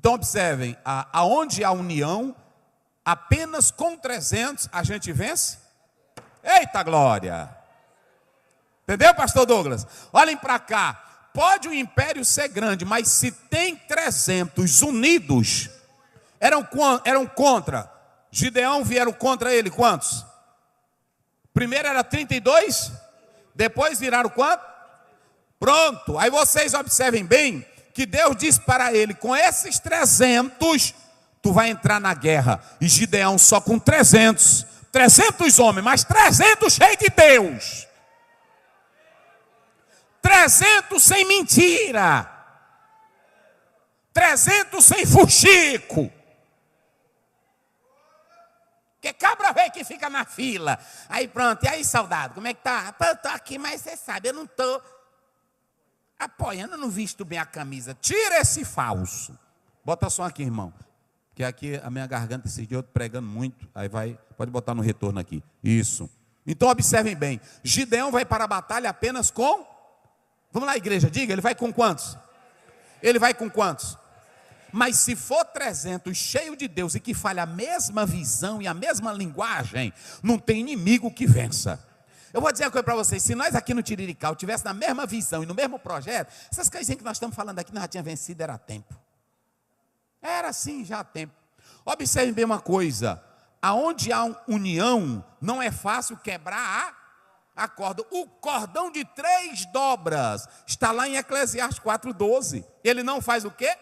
Então observem, aonde há união, apenas com 300 a gente vence. Eita glória! Entendeu, pastor Douglas? Olhem para cá. Pode o império ser grande, mas se tem 300 unidos, eram contra. Gideão vieram contra ele, quantos? Primeiro era 32, depois viraram quanto? Pronto, aí vocês observem bem, que Deus disse para ele, com esses 300, tu vai entrar na guerra. E Gideão só com 300 homens, mas 300 cheios de Deus. 300 sem mentira. 300 sem fuxico. Porque cabra velho que fica na fila. Aí pronto, e aí soldado, como é que tá? Eu tô aqui, mas você sabe, eu não tô apoiando, eu não visto bem a camisa. Tira esse falso. Bota som aqui, irmão. Porque aqui a minha garganta esse dia eu tô pregando muito. Aí pode botar no retorno aqui. Isso. Então observem bem. Gideão vai para a batalha apenas com... Vamos lá, igreja, diga, ele vai com quantos? Ele vai com quantos? Mas se for 300 cheio de Deus e que fale a mesma visão e a mesma linguagem, não tem inimigo que vença. Eu vou dizer uma coisa para vocês, se nós aqui no Tirirical tivéssemos na mesma visão e no mesmo projeto, essas coisinhas que nós estamos falando aqui, nós já tínhamos vencido, era tempo. Era assim, já há tempo. Observem bem uma coisa, aonde há união, não é fácil quebrar a corda. O cordão de 3 dobras, está lá em Eclesiastes 4:12. Ele não faz o quê?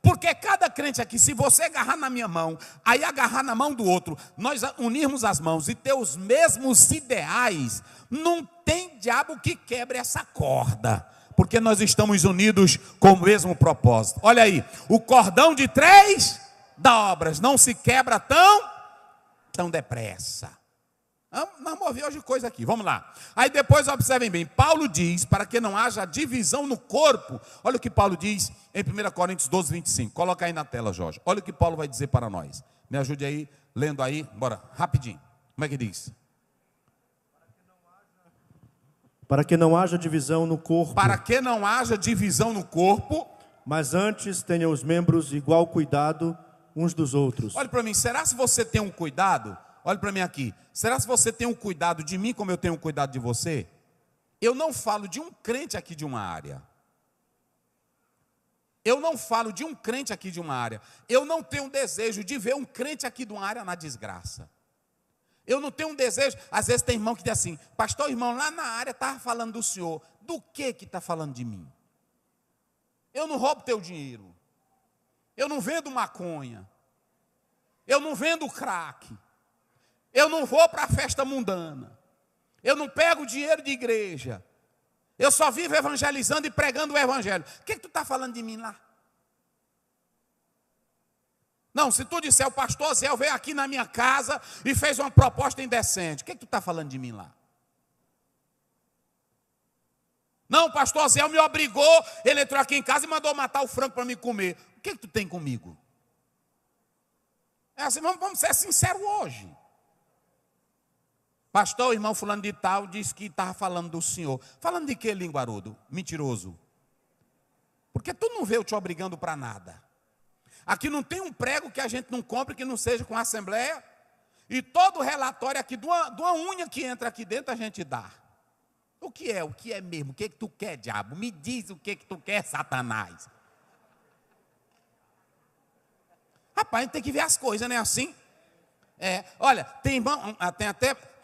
Porque cada crente aqui, se você agarrar na minha mão, aí agarrar na mão do outro, nós unirmos as mãos e ter os mesmos ideais, não tem diabo que quebre essa corda, porque nós estamos unidos com o mesmo propósito. Olha aí, o cordão de 3 dobras não se quebra tão depressa. Nós vamos ouvir hoje coisa aqui, vamos lá. Aí depois observem bem, Paulo diz, para que não haja divisão no corpo. Olha o que Paulo diz em 1 Coríntios 12:25. Coloca aí na tela, Jorge. Olha o que Paulo vai dizer para nós. Me ajude aí, lendo aí, bora, rapidinho. Como é que diz? Para que não haja divisão no corpo. Para que não haja divisão no corpo. Mas antes tenham os membros igual cuidado uns dos outros. Olha para mim, será se você tem um cuidado? Olha para mim aqui. Será se você tem um cuidado de mim como eu tenho um cuidado de você? Eu não falo de um crente aqui de uma área. Eu não falo de um crente aqui de uma área. Eu não tenho um desejo de ver um crente aqui de uma área na desgraça. Eu não tenho um desejo. Às vezes tem irmão que diz assim, pastor, irmão, lá na área estava falando do senhor. Do que está falando de mim? Eu não roubo teu dinheiro. Eu não vendo maconha. Eu não vendo crack. Eu não vou para a festa mundana. Eu não pego dinheiro de igreja. Eu só vivo evangelizando e pregando o evangelho. O que tu está falando de mim lá? Não, se tu disser, o pastor Zé veio aqui na minha casa e fez uma proposta indecente. O que tu está falando de mim lá? Não, o pastor Zé me obrigou, ele entrou aqui em casa e mandou matar o frango para me comer. O que tu tem comigo? É assim, vamos ser sinceros hoje. Pastor, o irmão fulano de tal disse que estava falando do senhor. Falando de que, linguarudo? Mentiroso. Porque tu não veio te obrigando para nada. Aqui não tem um prego que a gente não compre que não seja com a assembleia. E todo relatório aqui, de uma unha que entra aqui dentro, a gente dá. O que é? O que é mesmo? O que tu quer, diabo? Me diz o que tu quer, Satanás. Rapaz, a gente tem que ver as coisas, não é assim? Olha,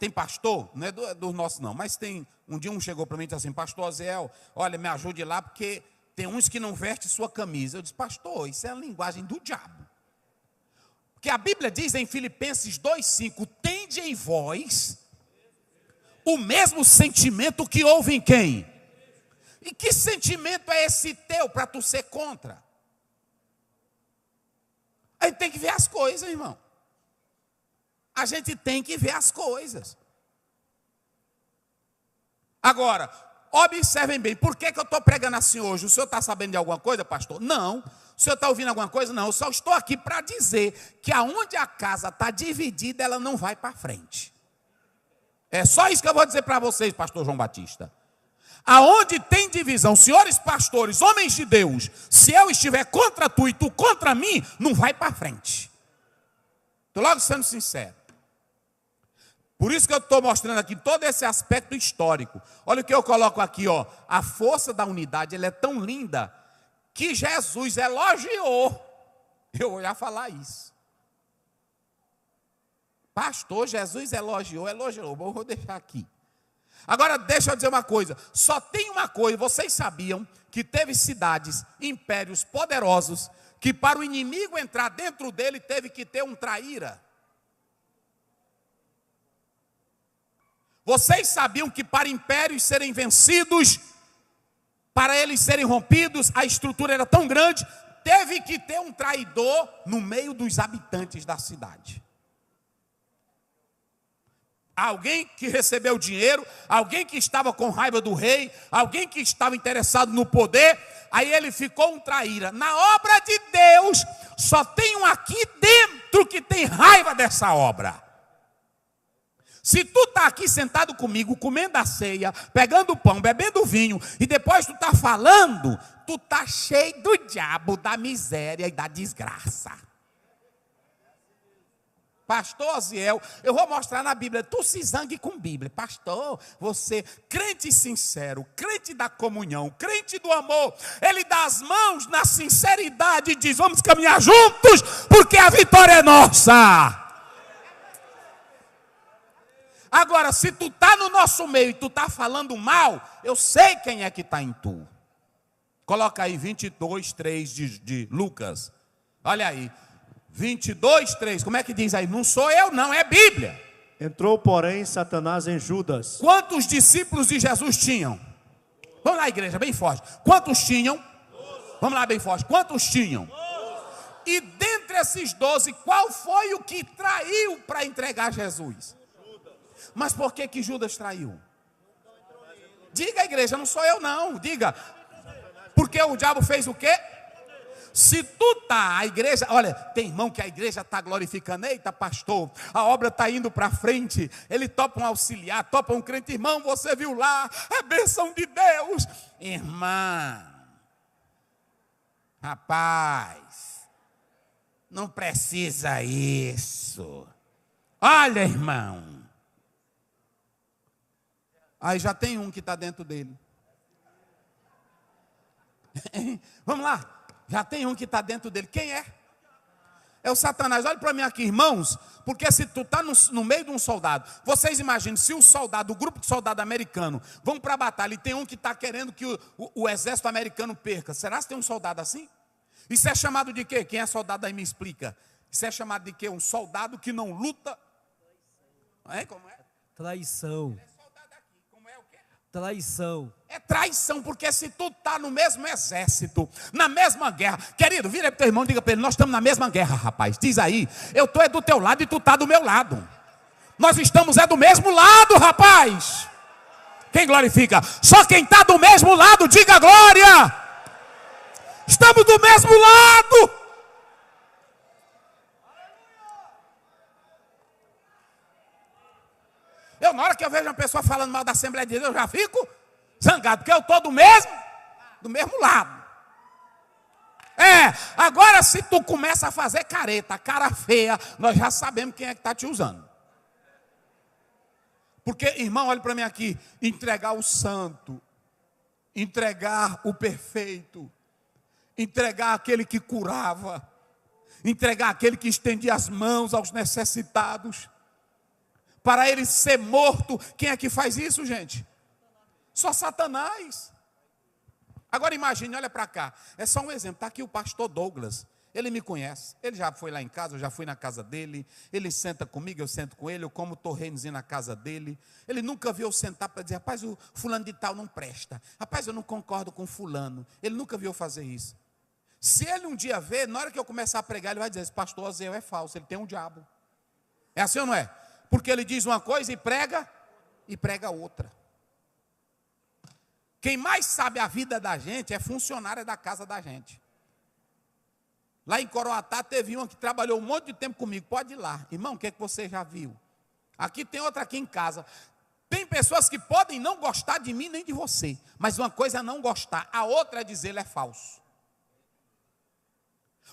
tem pastor, não é do nosso não, mas tem, um dia chegou para mim e disse assim, pastor Zé, olha, me ajude lá, porque tem uns que não vestem sua camisa. Eu disse, pastor, isso é a linguagem do diabo. Porque a Bíblia diz em Filipenses 2:5, tende em vós o mesmo sentimento que houve em quem? E que sentimento é esse teu para tu ser contra? A gente tem que ver as coisas, irmão. A gente tem que ver as coisas. Agora, observem bem, por que eu estou pregando assim hoje? O senhor está sabendo de alguma coisa, pastor? Não. O senhor está ouvindo alguma coisa? Não. Eu só estou aqui para dizer que aonde a casa está dividida, ela não vai para frente. É só isso que eu vou dizer para vocês, pastor João Batista. Aonde tem divisão, senhores pastores, homens de Deus, se eu estiver contra tu e tu contra mim, não vai para frente. Estou logo sendo sincero. Por isso que eu estou mostrando aqui todo esse aspecto histórico. Olha o que eu coloco aqui, ó. A força da unidade, ela é tão linda que Jesus elogiou. Eu ia falar isso. Pastor, Jesus elogiou, vou deixar aqui. Agora, deixa eu dizer uma coisa. Só tem uma coisa, vocês sabiam que teve cidades, impérios poderosos, que para o inimigo entrar dentro dele, teve que ter um traíra. Vocês sabiam que para impérios serem vencidos, para eles serem rompidos, a estrutura era tão grande, teve que ter um traidor no meio dos habitantes da cidade. Alguém que recebeu dinheiro, alguém que estava com raiva do rei, alguém que estava interessado no poder, aí ele ficou um traíra. Na obra de Deus, só tem um aqui dentro que tem raiva dessa obra. Se tu está aqui sentado comigo, comendo a ceia, pegando o pão, bebendo vinho, e depois tu está falando, tu está cheio do diabo, da miséria e da desgraça. Pastor Osiel, eu vou mostrar na Bíblia, tu se zangue com Bíblia. Pastor, você, crente sincero, crente da comunhão, crente do amor, ele dá as mãos na sinceridade e diz, vamos caminhar juntos, porque a vitória é nossa. Agora, se tu está no nosso meio e tu está falando mal, eu sei quem é que está em tu. Coloca aí 22:3 de Lucas. Olha aí. 22:3, como é que diz aí? Não sou eu não, é Bíblia. Entrou, porém, Satanás em Judas. Quantos discípulos de Jesus tinham? Vamos lá, igreja, bem forte. Quantos tinham? 12. Vamos lá, bem forte. Quantos tinham? 12. E dentre esses 12, qual foi o que traiu para entregar Jesus? Judas. Mas por que Judas traiu? Diga, igreja, não sou eu não, diga. Porque o diabo fez o quê? Se tu tá, a igreja, olha, tem irmão que a igreja está glorificando, eita pastor, a obra está indo para frente, ele topa um auxiliar, topa um crente, irmão, você viu lá, a bênção de Deus, irmã, rapaz, não precisa isso, olha irmão, aí já tem um que está dentro dele, vamos lá. Já tem um que está dentro dele. Quem é? É o Satanás. Olha para mim aqui, irmãos. Porque se tu está no meio de um soldado. Vocês imaginem, se o soldado, o grupo de soldado americano, vão para a batalha e tem um que está querendo que o exército americano perca. Será que tem um soldado assim? Isso é chamado de quê? Quem é soldado aí me explica. Isso é chamado de quê? Um soldado que não luta. É? Como é? Traição. Traição. É traição, porque se tu está no mesmo exército, na mesma guerra, querido, vira para o teu irmão e diga para ele, nós estamos na mesma guerra, rapaz, diz aí, eu estou do teu lado e tu está do meu lado, nós estamos do mesmo lado, rapaz, quem glorifica? Só quem está do mesmo lado, diga glória, estamos do mesmo lado. Eu, na hora que eu vejo uma pessoa falando mal da Assembleia de Deus, eu já fico zangado, porque eu estou do mesmo lado. Agora se tu começa a fazer careta, cara feia, nós já sabemos quem é que está te usando. Porque, irmão, olha para mim aqui, entregar o santo, entregar o perfeito, entregar aquele que curava, entregar aquele que estendia as mãos aos necessitados, para ele ser morto, quem é que faz isso, gente? Só Satanás. Agora imagine, olha para cá, é só um exemplo, está aqui o pastor Douglas, ele me conhece, ele já foi lá em casa, eu já fui na casa dele, ele senta comigo, eu sento com ele, eu como torresmozinho na casa dele, ele nunca viu eu sentar para dizer, rapaz, o fulano de tal não presta, rapaz, eu não concordo com fulano, ele nunca viu eu fazer isso. Se ele um dia ver, na hora que eu começar a pregar, ele vai dizer, esse pastor Osiel é falso, ele tem um diabo. É assim ou não é? Porque ele diz uma coisa e prega outra. Quem mais sabe a vida da gente é funcionária da casa da gente. Lá em Coroatá teve uma que trabalhou um monte de tempo comigo. Pode ir lá. Irmão, o que é que você já viu? Aqui tem outra aqui em casa. Tem pessoas que podem não gostar de mim nem de você, mas uma coisa é não gostar, a outra é dizer ele é falso.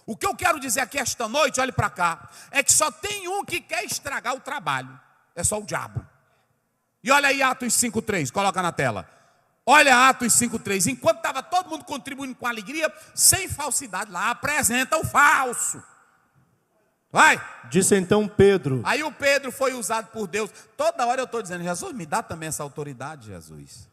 O que eu quero dizer aqui esta noite, olhe para cá, é que só tem um que quer estragar o trabalho, é só o diabo. E olha aí Atos 5:3, coloca na tela. Olha Atos 5:3, enquanto estava todo mundo contribuindo com alegria, sem falsidade, lá apresenta o falso. Vai. Disse então Pedro. Aí o Pedro foi usado por Deus. Toda hora eu estou dizendo, Jesus, me dá também essa autoridade, Jesus.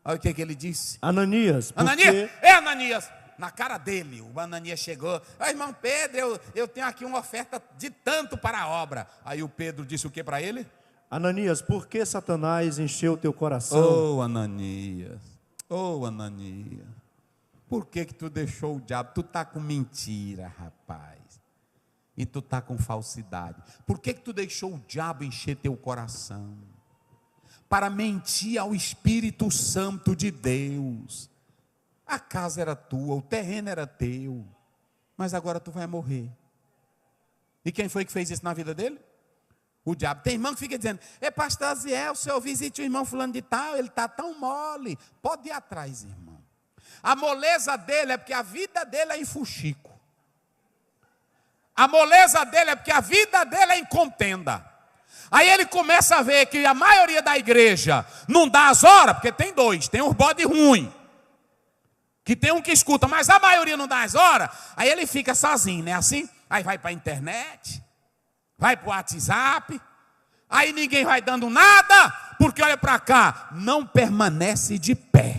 Olha o que ele disse. Ananias, porque... Ananias, é Ananias. Na cara dele, o Ananias chegou. Irmão Pedro, eu tenho aqui uma oferta de tanto para a obra. Aí o Pedro disse o que para ele? Ananias, por que Satanás encheu teu coração? Oh Ananias, por que tu deixou o diabo? Tu está com mentira, rapaz. E tu está com falsidade. Por que tu deixou o diabo encher teu coração? Para mentir ao Espírito Santo de Deus. A casa era tua, o terreno era teu, mas agora tu vai morrer. E quem foi que fez isso na vida dele? O diabo. Tem irmão que fica dizendo, pastor Aziel, o senhor visite o irmão fulano de tal, ele está tão mole. Pode ir atrás, irmão. A moleza dele é porque a vida dele é em fuxico. A moleza dele é porque a vida dele é em contenda. Aí ele começa a ver que a maioria da igreja não dá as horas, porque tem dois, tem uns bode ruim, que tem um que escuta, mas a maioria não dá as horas. Aí ele fica sozinho, né? Assim, aí vai para a internet, vai para o WhatsApp, aí ninguém vai dando nada, porque olha para cá, não permanece de pé.